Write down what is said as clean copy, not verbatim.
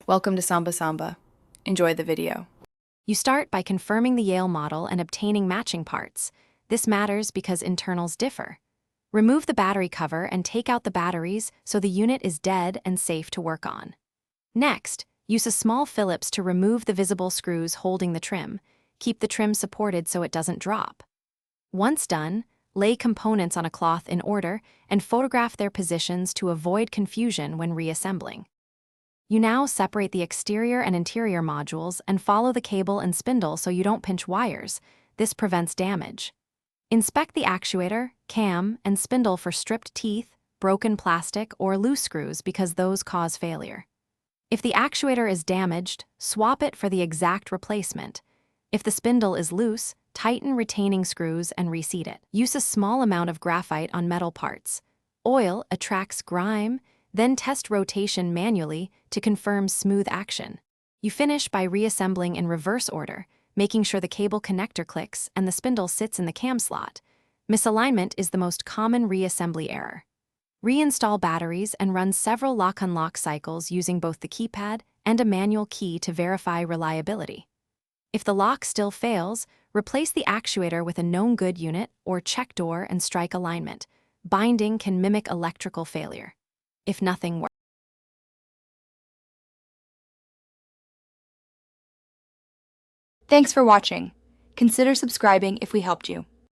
Welcome to Samba Samba. Enjoy the video. You start by confirming the Yale model and obtaining matching parts. This matters because internals differ. Remove the battery cover and take out the batteries so the unit is dead and safe to work on. Next, use a small Phillips to remove the visible screws holding the trim. Keep the trim supported so it doesn't drop. Once done, lay components on a cloth in order and photograph their positions to avoid confusion when reassembling. You now separate the exterior and interior modules and follow the cable and spindle so you don't pinch wires. This prevents damage. Inspect the actuator, cam, and spindle for stripped teeth, broken plastic, or loose screws because those cause failure. If the actuator is damaged, swap it for the exact replacement. If the spindle is loose, tighten retaining screws and reseat it. Use a small amount of graphite on metal parts. Oil attracts grime, then test rotation manually to confirm smooth action. You finish by reassembling in reverse order, making sure the cable connector clicks and the spindle sits in the cam slot. Misalignment is the most common reassembly error. Reinstall batteries and run several lock-unlock cycles using both the keypad and a manual key to verify reliability. If the lock still fails, replace the actuator with a known good unit or check door and strike alignment. Binding can mimic electrical failure. If nothing works. Thanks for watching. Consider subscribing if we helped you.